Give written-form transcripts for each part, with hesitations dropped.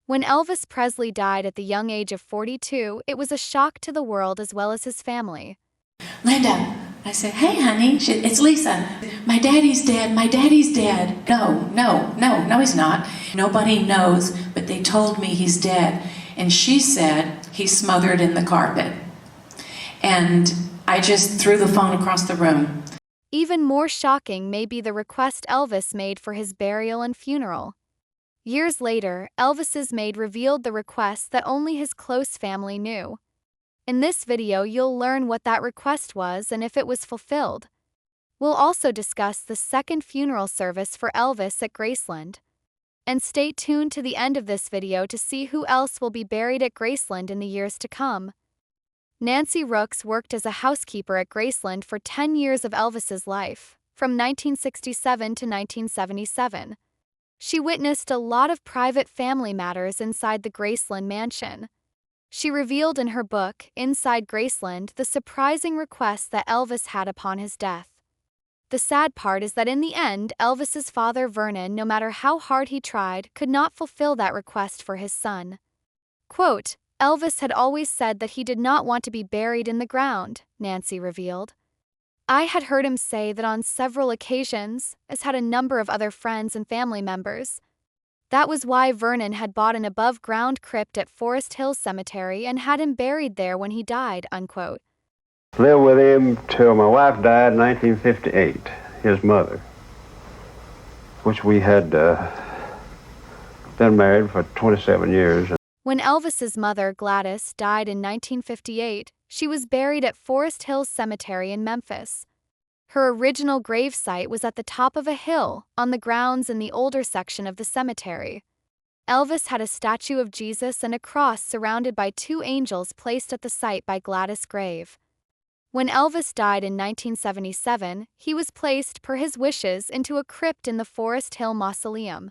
When Elvis Presley died at the young age of 42, it was a shock to the world as well as his family. Linda, I said, hey, honey, it's Lisa. My daddy's dead, my daddy's dead. No, he's not. Nobody knows, but they told me he's dead. And she said he's smothered in the carpet. And I just threw the phone across the room. Even more shocking may be the request Elvis made for his burial and funeral. Years later, Elvis's maid revealed the request that only his close family knew. In this video, you'll learn what that request was and if it was fulfilled. We'll also discuss the second funeral service for Elvis at Graceland. And stay tuned to the end of this video to see who else will be buried at Graceland in the years to come. Nancy Rooks worked as a housekeeper at Graceland for 10 years of Elvis's life, from 1967 to 1977. She witnessed a lot of private family matters inside the Graceland mansion. She revealed in her book, Inside Graceland, the surprising request that Elvis had upon his death. The sad part is that in the end, Elvis's father Vernon, no matter how hard he tried, could not fulfill that request for his son. Quote, Elvis had always said that he did not want to be buried in the ground, Nancy revealed. I had heard him say that on several occasions, as had a number of other friends and family members. That was why Vernon had bought an above-ground crypt at Forest Hills Cemetery and had him buried there when he died, unquote. Lived with him till my wife died in 1958, his mother, which we had been married for 27 years. When Elvis's mother, Gladys, died in 1958, she was buried at Forest Hills Cemetery in Memphis. Her original grave site was at the top of a hill on the grounds in the older section of the cemetery. Elvis had a statue of Jesus and a cross surrounded by two angels placed at the site by Gladys' grave. When Elvis died in 1977, he was placed, per his wishes, into a crypt in the Forest Hill Mausoleum.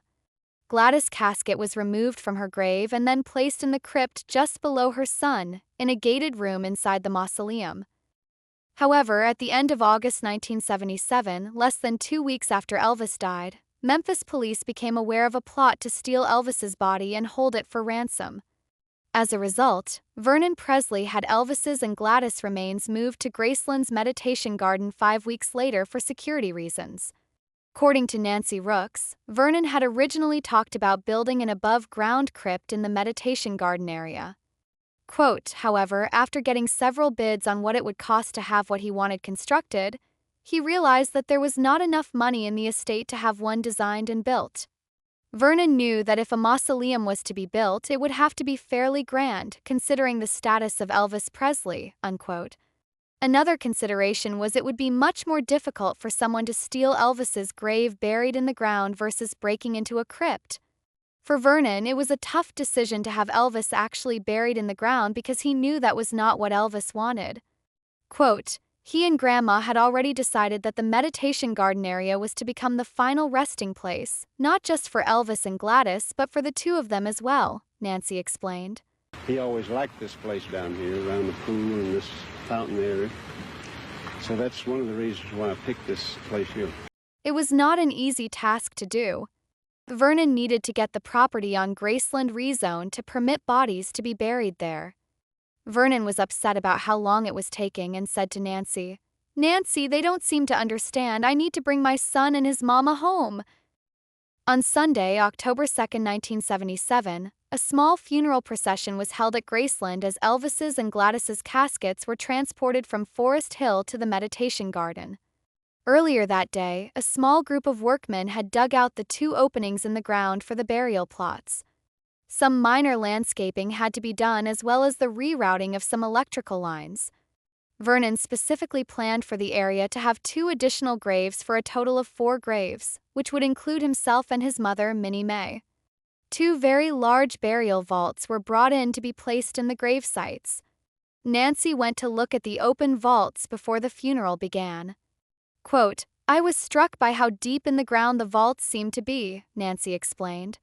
Gladys' casket was removed from her grave and then placed in the crypt just below her son, in a gated room inside the mausoleum. However, at the end of August 1977, less than 2 weeks after Elvis died, Memphis police became aware of a plot to steal Elvis's body and hold it for ransom. As a result, Vernon Presley had Elvis's and Gladys' remains moved to Graceland's meditation garden 5 weeks later for security reasons. According to Nancy Rooks, Vernon had originally talked about building an above-ground crypt in the meditation garden area. Quote, however, after getting several bids on what it would cost to have what he wanted constructed, he realized that there was not enough money in the estate to have one designed and built. Vernon knew that if a mausoleum was to be built, it would have to be fairly grand, considering the status of Elvis Presley, unquote. Another consideration was it would be much more difficult for someone to steal Elvis's grave buried in the ground versus breaking into a crypt. For Vernon, it was a tough decision to have Elvis actually buried in the ground because he knew that was not what Elvis wanted. Quote, he and Grandma had already decided that the meditation garden area was to become the final resting place, not just for Elvis and Gladys, but for the two of them as well, Nancy explained. He always liked this place down here, around the pool and this fountain area. So that's one of the reasons why I picked this place here. It was not an easy task to do. Vernon needed to get the property on Graceland rezoned to permit bodies to be buried there. Vernon was upset about how long it was taking and said to Nancy, Nancy, they don't seem to understand. I need to bring my son and his mama home. On Sunday, October 2, 1977, a small funeral procession was held at Graceland as Elvis's and Gladys's caskets were transported from Forest Hill to the meditation garden. Earlier that day, a small group of workmen had dug out the two openings in the ground for the burial plots. Some minor landscaping had to be done as well as the rerouting of some electrical lines. Vernon specifically planned for the area to have 2 additional graves for a total of 4 graves, which would include himself and his mother, Minnie Mae. 2 very large burial vaults were brought in to be placed in the grave sites. Nancy went to look at the open vaults before the funeral began. Quote, I was struck by how deep in the ground the vaults seemed to be, Nancy explained.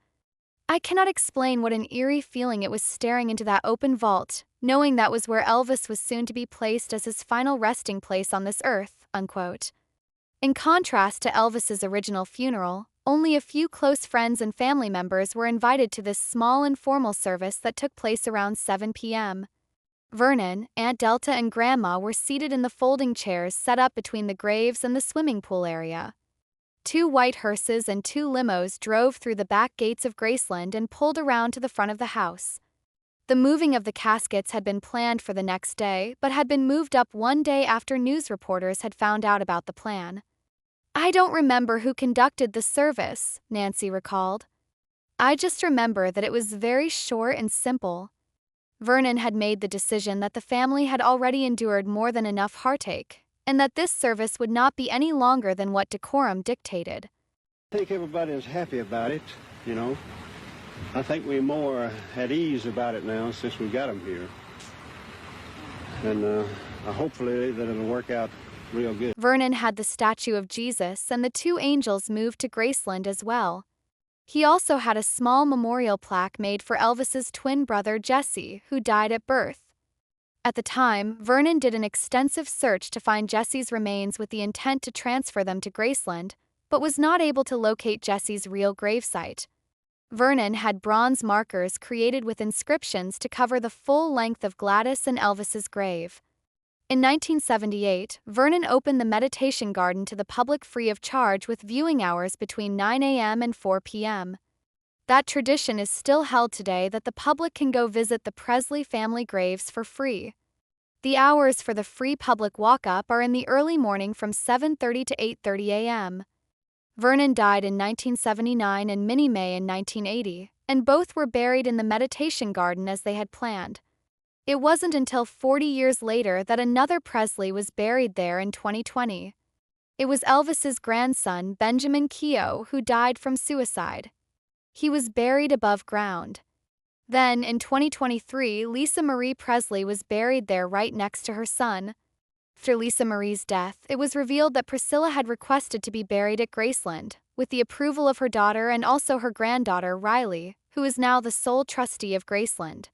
I cannot explain what an eerie feeling it was staring into that open vault, knowing that was where Elvis was soon to be placed as his final resting place on this earth, unquote. In contrast to Elvis's original funeral, only a few close friends and family members were invited to this small informal service that took place around 7 p.m. Vernon, Aunt Delta and Grandma were seated in the folding chairs set up between the graves and the swimming pool area. 2 white hearses and 2 limos drove through the back gates of Graceland and pulled around to the front of the house. The moving of the caskets had been planned for the next day, but had been moved up one day after news reporters had found out about the plan. "I don't remember who conducted the service," Nancy recalled. "I just remember that it was very short and simple." Vernon had made the decision that the family had already endured more than enough heartache, and that this service would not be any longer than what decorum dictated. I think everybody is happy about it, you know. I think we're more at ease about it now since we got them here. And hopefully that it'll work out real good. Vernon had the statue of Jesus and the 2 angels moved to Graceland as well. He also had a small memorial plaque made for Elvis's twin brother Jesse, who died at birth. At the time, Vernon did an extensive search to find Jesse's remains with the intent to transfer them to Graceland, but was not able to locate Jesse's real gravesite. Vernon had bronze markers created with inscriptions to cover the full length of Gladys and Elvis's grave. In 1978, Vernon opened the meditation garden to the public free of charge with viewing hours between 9 a.m. and 4 p.m. That tradition is still held today that the public can go visit the Presley family graves for free. The hours for the free public walk-up are in the early morning from 7:30 to 8:30 a.m. Vernon died in 1979 and Minnie May in 1980, and both were buried in the meditation garden as they had planned. It wasn't until 40 years later that another Presley was buried there in 2020. It was Elvis's grandson, Benjamin Keogh, who died from suicide. He was buried above ground. Then, in 2023, Lisa Marie Presley was buried there right next to her son. After Lisa Marie's death, it was revealed that Priscilla had requested to be buried at Graceland, with the approval of her daughter and also her granddaughter, Riley, who is now the sole trustee of Graceland.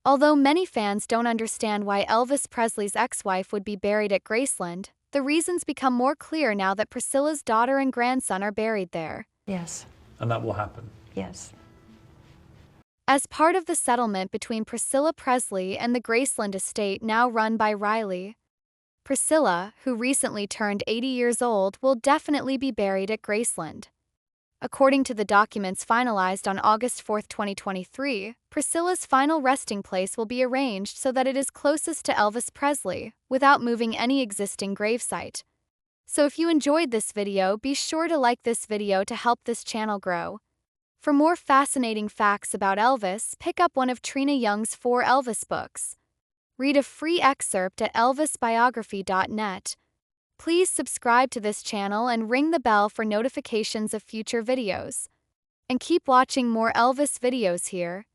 Although many fans don't understand why Elvis Presley's ex-wife would be buried at Graceland, the reasons become more clear now that Priscilla's daughter and grandson are buried there. Yes. And that will happen? Yes. As part of the settlement between Priscilla Presley and the Graceland estate now run by Riley, Priscilla, who recently turned 80 years old, will definitely be buried at Graceland. According to the documents finalized on August 4, 2023, Priscilla's final resting place will be arranged so that it is closest to Elvis Presley, without moving any existing gravesite. So if you enjoyed this video, be sure to like this video to help this channel grow. For more fascinating facts about Elvis, pick up one of Trina Young's 4 Elvis books. Read a free excerpt at elvisbiography.net. Please subscribe to this channel and ring the bell for notifications of future videos. And keep watching more Elvis videos here.